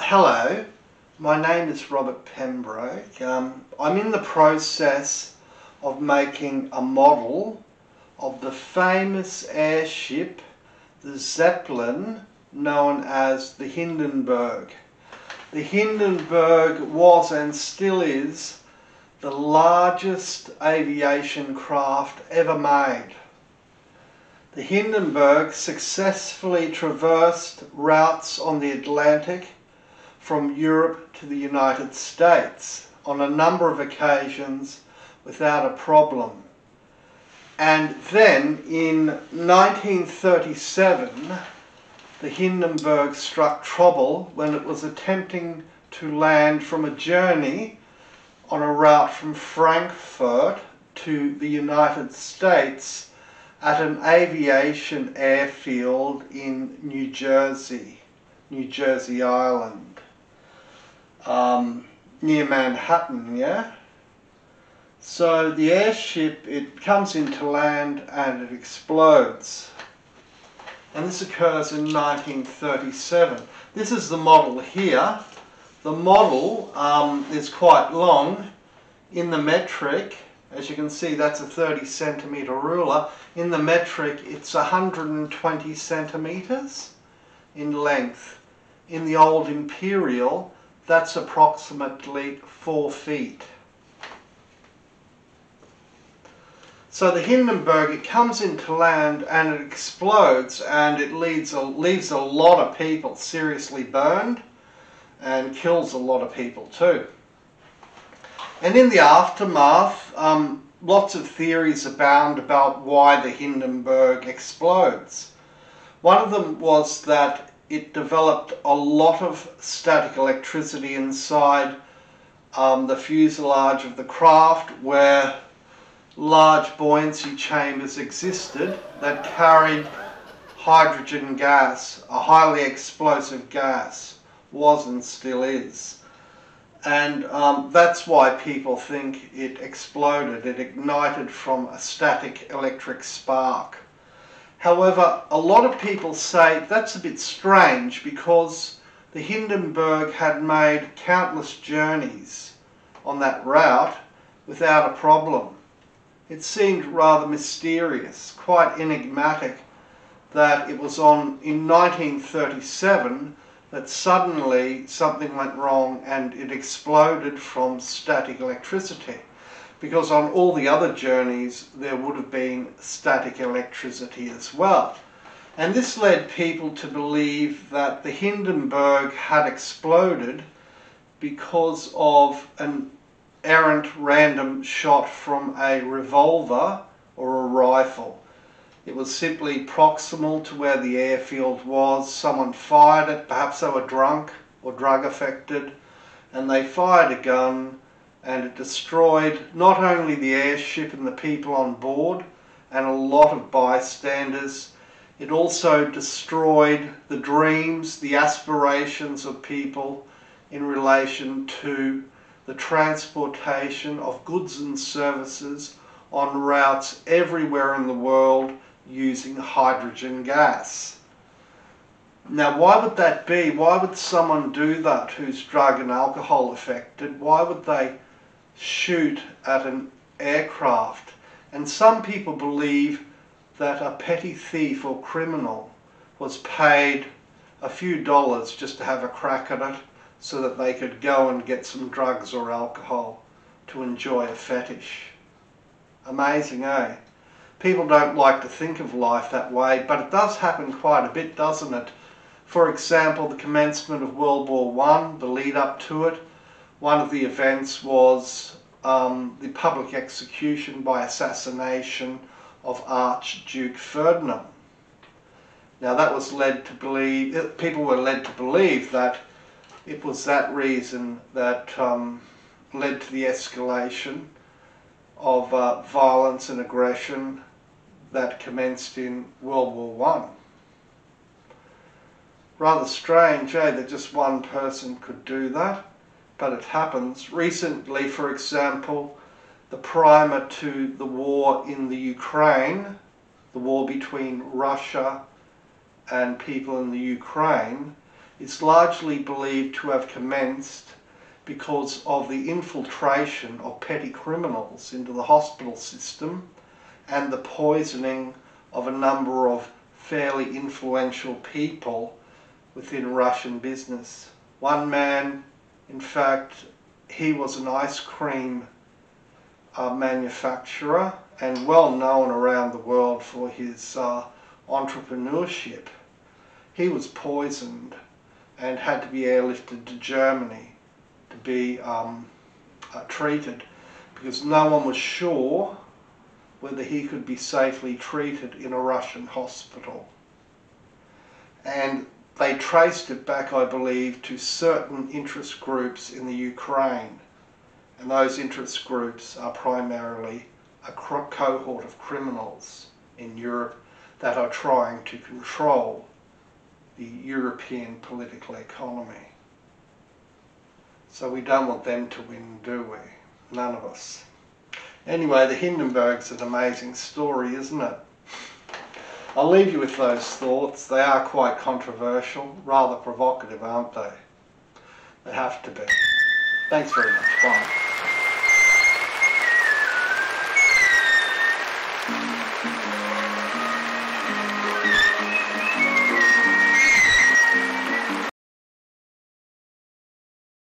Hello, my name is Robert Pembroke. I'm in the process of making a model of the famous airship, the Zeppelin, known as the Hindenberg. The Hindenberg was and still is the largest aviation craft ever made. The Hindenberg successfully traversed routes on the Atlantic from Europe to the United States on a number of occasions without a problem. And then in 1937, the Hindenberg struck trouble when it was attempting to land from a journey on a route from Frankfurt to the United States at an aviation airfield in New Jersey Island, near Manhattan, yeah? So the airship, it comes into land and it explodes. And this occurs in 1937. This is the model here. The model is quite long in the metric. As you can see, that's a 30-centimetre ruler. In the metric, it's 120 centimetres in length. In the old imperial, that's approximately 4 feet. So the Hindenberg, it comes into land and it explodes, and it leaves a lot of people seriously burned and kills a lot of people too. And in the aftermath, lots of theories abound about why the Hindenberg explodes. One of them was that it developed a lot of static electricity inside the fuselage of the craft, where large buoyancy chambers existed that carried hydrogen gas, a highly explosive gas, was and still is. And that's why people think it exploded. It ignited from a static electric spark. However, a lot of people say that's a bit strange, because the Hindenberg had made countless journeys on that route without a problem. It seemed rather mysterious, quite enigmatic, that it was in 1937 that suddenly something went wrong and it exploded from static electricity, because on all the other journeys there would have been static electricity as well. And this led people to believe that the Hindenberg had exploded because of an errant random shot from a revolver or a rifle. It was simply proximal to where the airfield was. Someone fired it, perhaps they were drunk or drug affected, and they fired a gun, and it destroyed not only the airship and the people on board and a lot of bystanders, it also destroyed the dreams, the aspirations of people in relation to the transportation of goods and services on routes everywhere in the world using hydrogen gas. Now, why would that be? Why would someone do that who's drug and alcohol affected? Why would they shoot at an aircraft? And some people believe that a petty thief or criminal was paid a few dollars just to have a crack at it, so that they could go and get some drugs or alcohol to enjoy a fetish. Amazing, eh? People don't like to think of life that way, but it does happen quite a bit, doesn't it? For example, the commencement of World War I, the lead up to it, one of the events was the public execution by assassination of Archduke Ferdinand. Now that was led to believe, people were led to believe that it was that reason that led to the escalation of violence and aggression that commenced in World War I. Rather strange, eh, that just one person could do that, but it happens. Recently, for example, the primer to the war in the Ukraine, the war between Russia and people in the Ukraine, is largely believed to have commenced because of the infiltration of petty criminals into the hospital system and the poisoning of a number of fairly influential people within Russian business. One man, in fact, he was an ice cream manufacturer and well known around the world for his entrepreneurship. He was poisoned and had to be airlifted to Germany to be treated because no one was sure whether he could be safely treated in a Russian hospital. And they traced it back, I believe, to certain interest groups in the Ukraine. And those interest groups are primarily a cohort of criminals in Europe that are trying to control the European political economy. So we don't want them to win, do we? None of us. Anyway, the Hindenburg's an amazing story, isn't it? I'll leave you with those thoughts. They are quite controversial, rather provocative, aren't they? They have to be. Thanks very much. Bye.